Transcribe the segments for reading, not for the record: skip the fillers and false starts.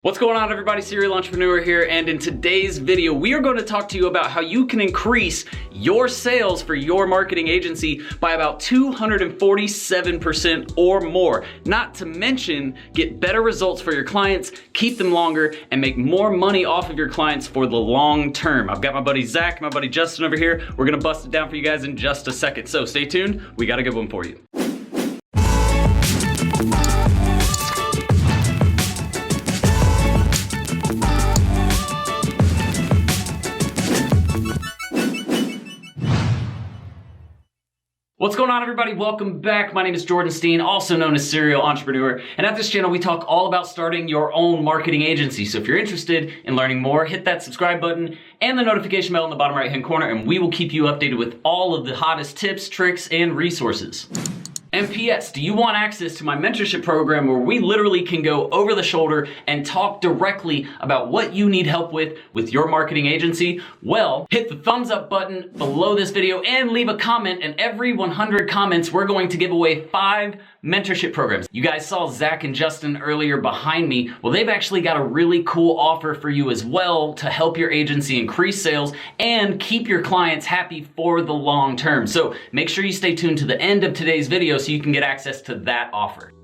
What's going on, everybody? Serial Entrepreneur here, and in today's video we are going to talk to you about how you can increase your sales for your marketing agency by about 247% or more. Not to mention get better results for your clients, keep them longer, and make more money off of your clients for the long term. I've got my buddy Zach and my buddy Justin over here. We're gonna bust it down for you guys in just a second, so stay tuned. We got a good one for you. What's going on, everybody? Welcome back. My name is Jordan Steen, also known as Serial Entrepreneur. And at this channel, we talk all about starting your own marketing agency. So if you're interested in learning more, hit that subscribe button and the notification bell in the bottom right-hand corner, and we will keep you updated with all of the hottest tips, tricks, and resources. And PS, do you want access to my mentorship program where we literally can go over the shoulder and talk directly about what you need help with your marketing agency? Well, hit the thumbs up button below this video and leave a comment, and every 100 comments, we're going to give away 5 mentorship programs. You guys saw Zach and Justin earlier behind me. Well, they've actually got a really cool offer for you as well to help your agency increase sales and keep your clients happy for the long term. So make sure you stay tuned to the end of today's video so you can get access to that offer.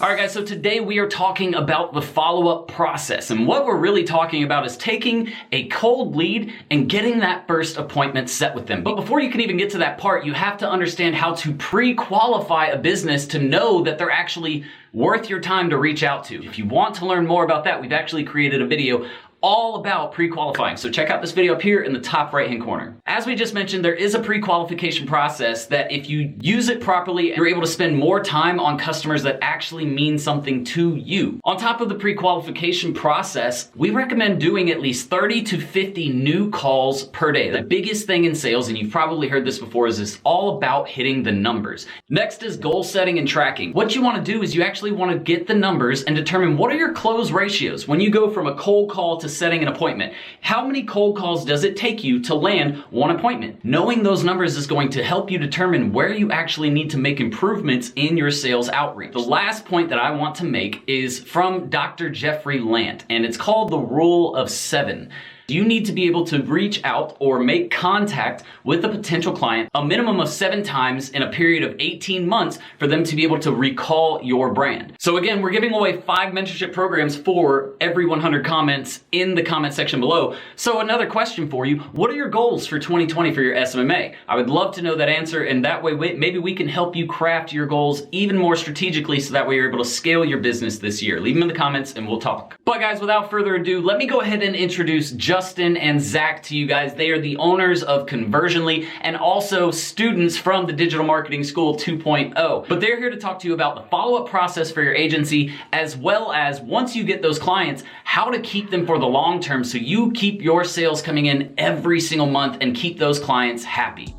All right, guys, so today we are talking about the follow-up process. And what we're really talking about is taking a cold lead and getting that first appointment set with them. But before you can even get to that part, you have to understand how to pre-qualify a business to know that they're actually worth your time to reach out to. If you want to learn more about that, we've actually created a video all about pre-qualifying. So check out this video up here in the top right-hand corner. As we just mentioned, there is a pre-qualification process that if you use it properly, you're able to spend more time on customers that actually mean something to you. On top of the pre-qualification process, we recommend doing at least 30 to 50 new calls per day. The biggest thing in sales, and you've probably heard this before, is it's all about hitting the numbers. Next is goal setting and tracking. What you want to do is you actually want to get the numbers and determine what are your close ratios. When you go from a cold call to setting an appointment, how many cold calls does it take you to land one appointment? Knowing those numbers is going to help you determine where you actually need to make improvements in your sales outreach. The last point that I want to make is from Dr. Jeffrey Lant, and it's called the Rule of 7. You need to be able to reach out or make contact with a potential client a minimum of 7 times in a period of 18 months for them to be able to recall your brand. So again, we're giving away 5 mentorship programs for every 100 comments in the comment section below. So another question for you, what are your goals for 2020 for your SMMA? I would love to know that answer, and that way maybe we can help you craft your goals even more strategically so that way you're able to scale your business this year. Leave them in the comments and we'll talk. But guys, without further ado, let me go ahead and introduce Justin and Zach to you guys. They are the owners of Conversionly and also students from the Digital Marketing School 2.0. But they're here to talk to you about the follow-up process for your agency, as well as once you get those clients, how to keep them for the long term so you keep your sales coming in every single month and keep those clients happy.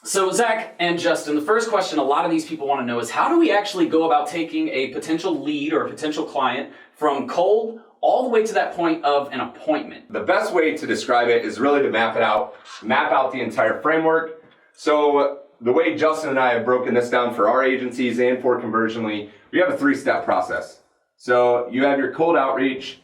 So Zach and Justin, the first question a lot of these people want to know is how do we actually go about taking a potential lead or a potential client from cold all the way to that point of an appointment? The best way to describe it is really to map out the entire framework. So the way Justin and I have broken this down for our agencies and for Conversionly, we have a 3-step process. So you have your cold outreach.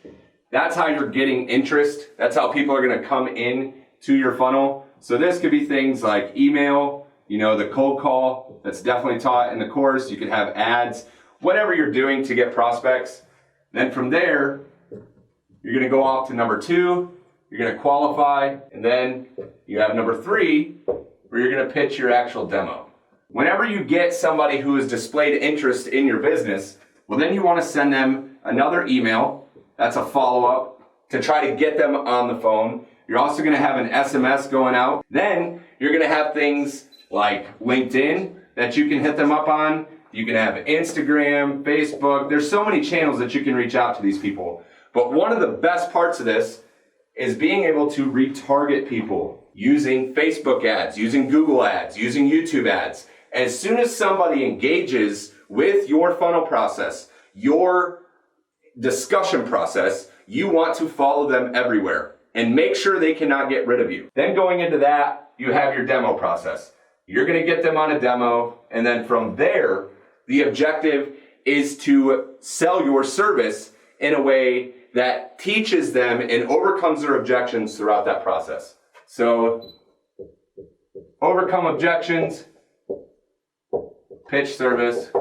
That's how you're getting interest. That's how people are going to come in to your funnel. So this could be things like email, the cold call that's definitely taught in the course. You could have ads, whatever you're doing to get prospects. Then from there, you're going to go off to number 2, you're going to qualify, and then you have number 3, where you're going to pitch your actual demo. Whenever you get somebody who has displayed interest in your business, well, then you want to send them another email. That's a follow-up to try to get them on the phone. You're also going to have an SMS going out. Then you're going to have things like LinkedIn that you can hit them up on. You can have Instagram, Facebook. There's so many channels that you can reach out to these people. But one of the best parts of this is being able to retarget people using Facebook ads, using Google ads, using YouTube ads. As soon as somebody engages with your funnel process, your discussion process, you want to follow them everywhere and make sure they cannot get rid of you. Then going into that, you have your demo process. You're going to get them on a demo, and then from there, the objective is to sell your service in a way that teaches them and overcomes their objections throughout that process. So, overcome objections, pitch service,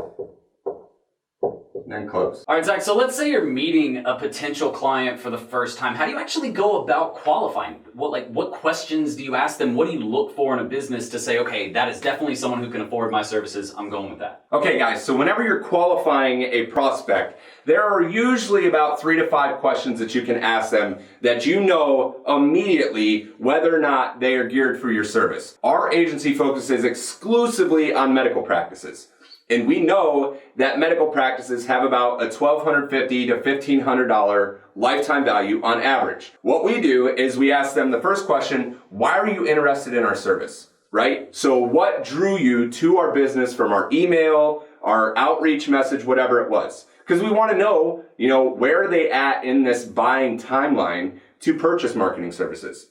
then close. All right, Zach, so let's say you're meeting a potential client for the first time. How do you actually go about qualifying? What questions do you ask them? What do you look for in a business to say, okay, that is definitely someone who can afford my services. I'm going with that. Okay, guys, so whenever you're qualifying a prospect, there are usually about 3 to 5 questions that you can ask them that you know immediately whether or not they are geared for your service. Our agency focuses exclusively on medical practices. And we know that medical practices have about a $1,250 to $1,500 lifetime value on average. What we do is we ask them the first question, why are you interested in our service, right? So what drew you to our business from our email, our outreach message, whatever it was? Because we want to know, where are they at in this buying timeline to purchase marketing services?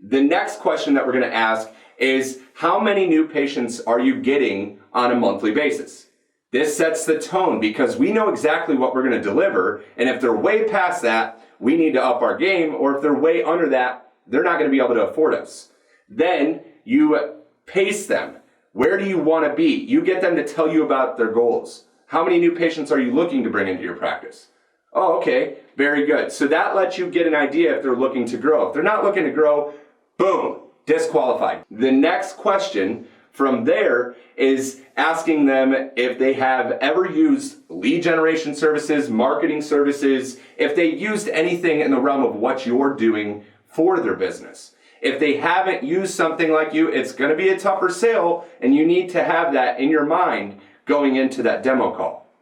The next question that we're going to ask is, how many new patients are you getting on a monthly basis? This sets the tone because we know exactly what we're going to deliver, and if they're way past that, we need to up our game, or if they're way under that, they're not going to be able to afford us. Then you pace them. Where do you want to be? You get them to tell you about their goals. How many new patients are you looking to bring into your practice? Oh, okay, very good. So that lets you get an idea if they're looking to grow. If they're not looking to grow, boom, disqualified. The next question from there is asking them if they have ever used lead generation services, marketing services, if they used anything in the realm of what you're doing for their business. If they haven't used something like you, it's going to be a tougher sale, and you need to have that in your mind going into that demo call.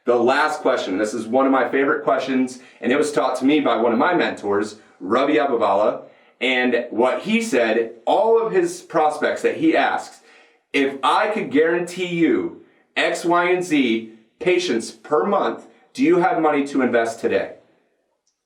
The last question, this is one of my favorite questions, and it was taught to me by one of my mentors, Ravi Abhivala, and what he said, all of his prospects that he asks, if I could guarantee you X, Y, and Z patients per month, do you have money to invest today?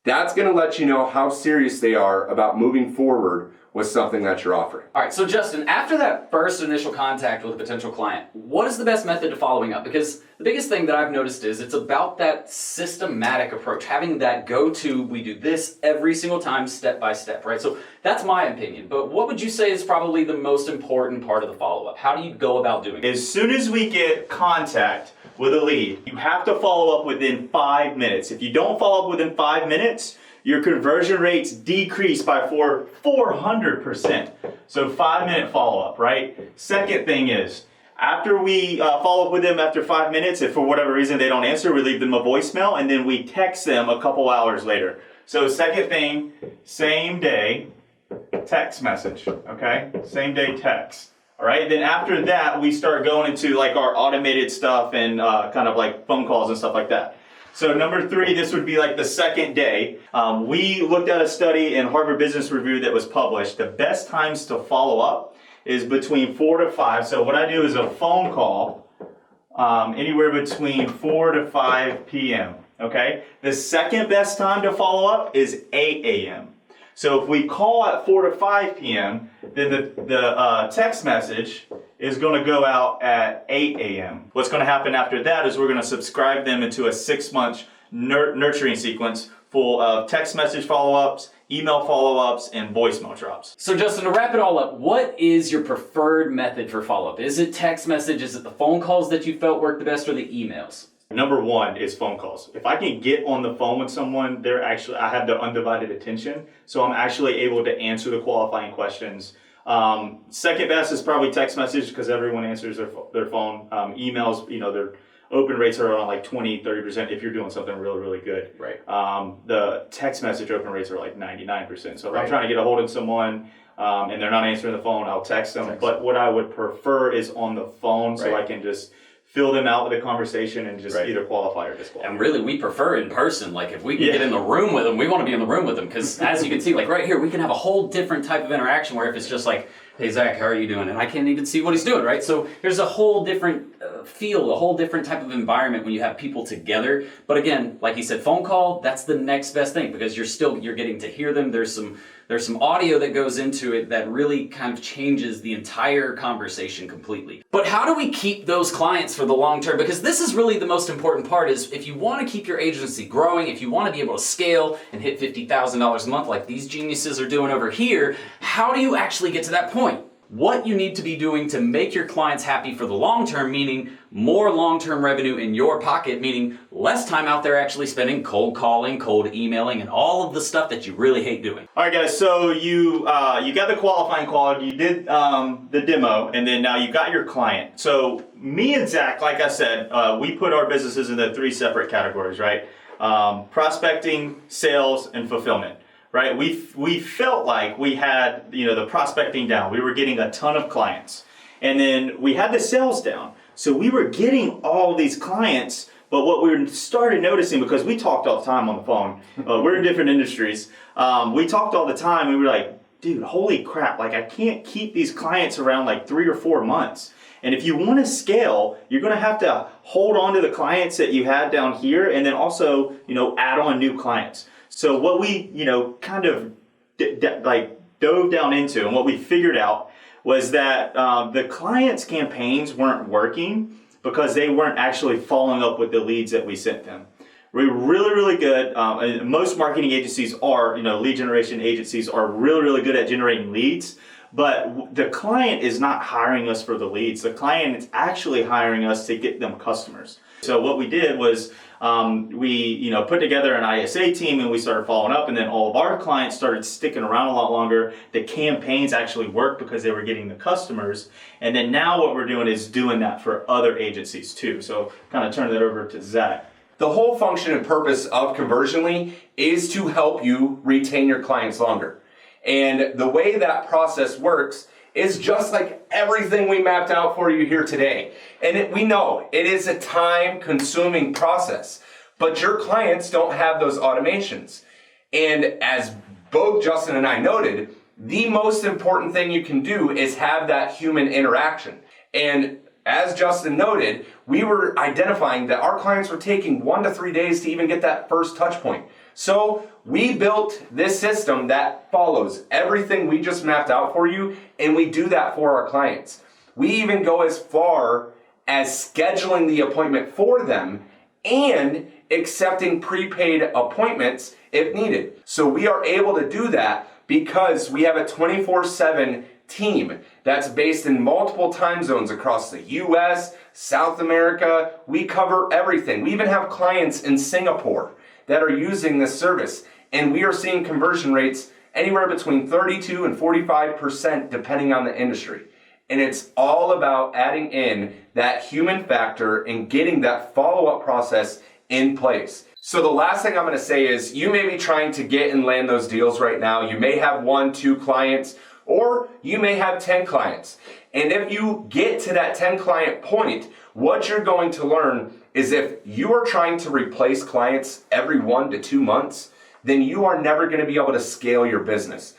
That's going to let you know how serious they are about moving forward with something that you're offering. All right, so Justin, after that first initial contact with a potential client, what is the best method to following up? Because the biggest thing that I've noticed is it's about that systematic approach, having that go-to, we do this every single time, step by step, right? So that's my opinion, but what would you say is probably the most important part of the follow-up? How do you go about doing it? As soon as we get contact with a lead, you have to follow up within 5 minutes. If you don't follow up within 5 minutes, your conversion rates decrease by 400%. So 5-minute follow-up, right? Second thing is, after we follow up with them after 5 minutes, if for whatever reason they don't answer, we leave them a voicemail, and then we text them a couple hours later. So second thing, same day text message, okay? Same day text. All right, then after that, we start going into like our automated stuff and kind of like phone calls and stuff like that. So number 3, this would be like the second day. We looked at a study in Harvard Business Review that was published. The best times to follow up is between 4 to 5. So what I do is a phone call anywhere between 4 to 5 p.m. Okay. The second best time to follow up is 8 a.m. So if we call at 4 to 5 p.m., then the text message is going to go out at 8 a.m. What's going to happen after that is we're going to subscribe them into a 6-month nurturing sequence full of text message follow-ups, email follow-ups, and voicemail drops. So Justin, to wrap it all up, what is your preferred method for follow-up? Is it text message? Is it the phone calls that you felt worked the best, or the emails? Number 1 is phone calls. If I can get on the phone with someone, I have their undivided attention, so I'm actually able to answer the qualifying questions. Second best is probably text message because everyone answers their phone. Emails, their open rates are around like 20-30% if you're doing something really, really good. Right. The text message open rates are like 99%. So if I'm trying to get a hold of someone and they're not answering the phone, I'll text them. But what I would prefer is on the phone so I can just fill them out with a conversation and just either qualify or disqualify. And really, we prefer in person. Like, if we can get in the room with them, we want to be in the room with them. Because as you can see, like right here, we can have a whole different type of interaction where if it's just like, hey, Zach, how are you doing? And I can't even see what he's doing, right? So there's a whole different feel, a whole different type of environment when you have people together. But again, like you said, phone call, that's the next best thing because you're getting to hear them. There's some There's some audio that goes into it that really kind of changes the entire conversation completely. But how do we keep those clients for the long term? Because this is really the most important part, is if you want to keep your agency growing, if you want to be able to scale and hit $50,000 a month like these geniuses are doing over here, how do you actually get to that point? What you need to be doing to make your clients happy for the long term, meaning more long-term revenue in your pocket, meaning less time out there actually spending cold calling, cold emailing, and all of the stuff that you really hate doing. All right, guys, so you got the qualifying call, you did the demo, and then now you got your client. So me and Zach, like I said, we put our businesses into 3 separate categories, right? Prospecting, sales, and fulfillment. Right, we felt like we had the prospecting down. We were getting a ton of clients, and then we had the sales down. So we were getting all these clients, but what we started noticing, because we talked all the time on the phone, we're in different industries. We talked all the time, and we were like, dude, holy crap! Like I can't keep these clients around like 3 or 4 months. And if you want to scale, you're going to have to hold on to the clients that you had down here, and then also add on new clients. So what we, kind of dove down into, and what we figured out was that the clients' campaigns weren't working because they weren't actually following up with the leads that we sent them. We're really, really good. Most marketing agencies are, lead generation agencies are really, really good at generating leads. But the client is not hiring us for the leads. The client is actually hiring us to get them customers. So what we did was we put together an ISA team, and we started following up, and then all of our clients started sticking around a lot longer. The campaigns actually worked because they were getting the customers. And then now what we're doing is doing that for other agencies too. So kind of turn that over to Zach. The whole function and purpose of Conversionly is to help you retain your clients longer. And the way that process works is just like everything we mapped out for you here today. And we know it is a time-consuming process, but your clients don't have those automations. And as both Justin and I noted, the most important thing you can do is have that human interaction. And as Justin noted, we were identifying that our clients were taking 1 to 3 days to even get that first touch point. So we built this system that follows everything we just mapped out for you, and we do that for our clients. We even go as far as scheduling the appointment for them and accepting prepaid appointments if needed. So we are able to do that because we have a 24/7 team that's based in multiple time zones across the US, South America. We cover everything. We even have clients in Singapore that are using this service, and we are seeing conversion rates anywhere between 32 and 45% depending on the industry. And it's all about adding in that human factor and getting that follow-up process in place. So the last thing I'm going to say is you may be trying to get and land those deals right now. You may have 1, 2 clients, or you may have 10 clients. And if you get to that 10 client point, what you're going to learn is if you are trying to replace clients every 1 to 2 months, then you are never going to be able to scale your business.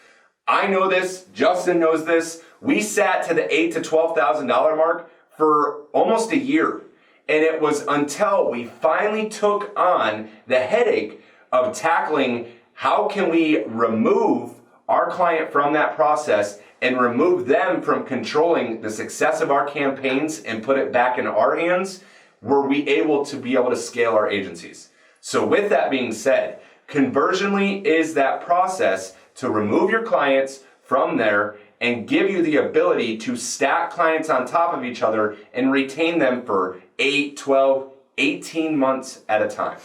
I know this, Justin knows this. We sat to the $8,000 to $12,000 mark for almost a year. And it was until we finally took on the headache of tackling how can we remove our client from that process and remove them from controlling the success of our campaigns and put it back in our hands, were we able to scale our agencies. So with that being said, Conversionly is that process to remove your clients from there and give you the ability to stack clients on top of each other and retain them for 8, 12, 18 months at a time.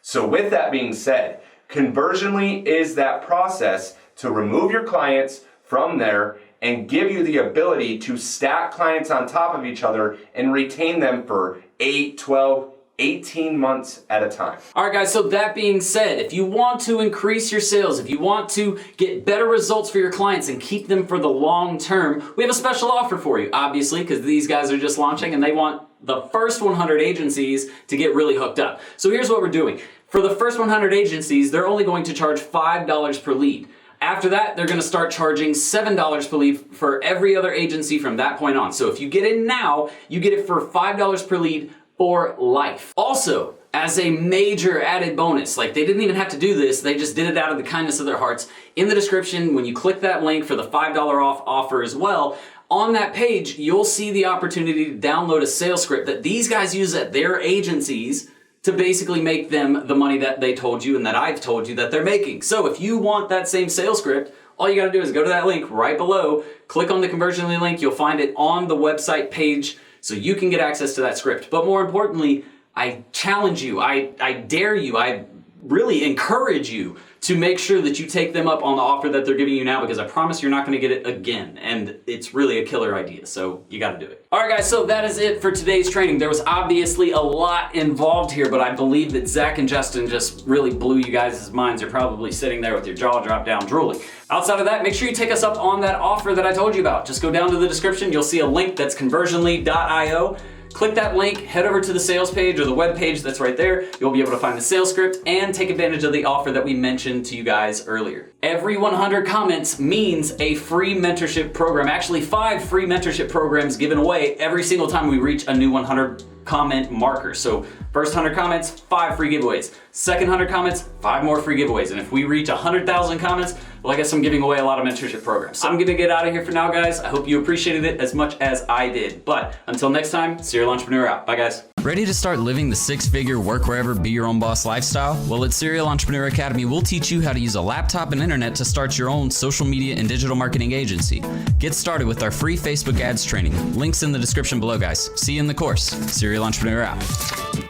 So with that being said, Conversionly is that process to remove your clients from there and give you the ability to stack clients on top of each other and retain them for 8, 12, 18 months at a time. All right, guys, so that being said, if you want to increase your sales, if you want to get better results for your clients and keep them for the long term, we have a special offer for you, obviously, because these guys are just launching and they want the first 100 agencies to get really hooked up. So here's what we're doing. For the first 100 agencies, they're only going to charge $5 per lead. After that, they're going to start charging $7 per lead for every other agency from that point on. So if you get in now, you get it for $5 per lead for life. Also, as a major added bonus. Like, they didn't even have to do this, they just did it out of the kindness of their hearts. In the description, when you click that link for the $5 off offer as well, on that page, you'll see the opportunity to download a sales script that these guys use at their agencies to basically make them the money that they told you and that I've told you that they're making. So if you want that same sales script, all you gotta do is go to that link right below, click on the Conversion.ly link, you'll find it on the website page so you can get access to that script. But more importantly, I challenge you, I dare you, I really encourage you to make sure that you take them up on the offer that they're giving you now, because I promise you're not gonna get it again, and it's really a killer idea, so you gotta do it. All right guys, so that is it for today's training. There was obviously a lot involved here, but I believe that Zach and Justin just really blew you guys' minds. You're probably sitting there with your jaw dropped down drooling. Outside of that, make sure you take us up on that offer that I told you about. Just go down to the description, you'll see a link that's conversionly.io. Click that link, head over to the sales page or the web page that's right there. You'll be able to find the sales script and take advantage of the offer that we mentioned to you guys earlier. Every 100 comments means a free mentorship program. Actually, 5 free mentorship programs given away every single time we reach a new 100 comment marker. So first 100 comments, 5 free giveaways. Second 100 comments, 5 more free giveaways. And if we reach 100,000 comments, well, I guess I'm giving away a lot of mentorship programs. So I'm gonna get out of here for now, guys. I hope you appreciated it as much as I did. But until next time, Serial Entrepreneur out. Bye, guys. Ready to start living the 6-figure work wherever, be your own boss lifestyle? Well, at Serial Entrepreneur Academy, we'll teach you how to use a laptop and internet to start your own social media and digital marketing agency. Get started with our free Facebook ads training. Links in the description below, guys. See you in the course. Serial Entrepreneur out.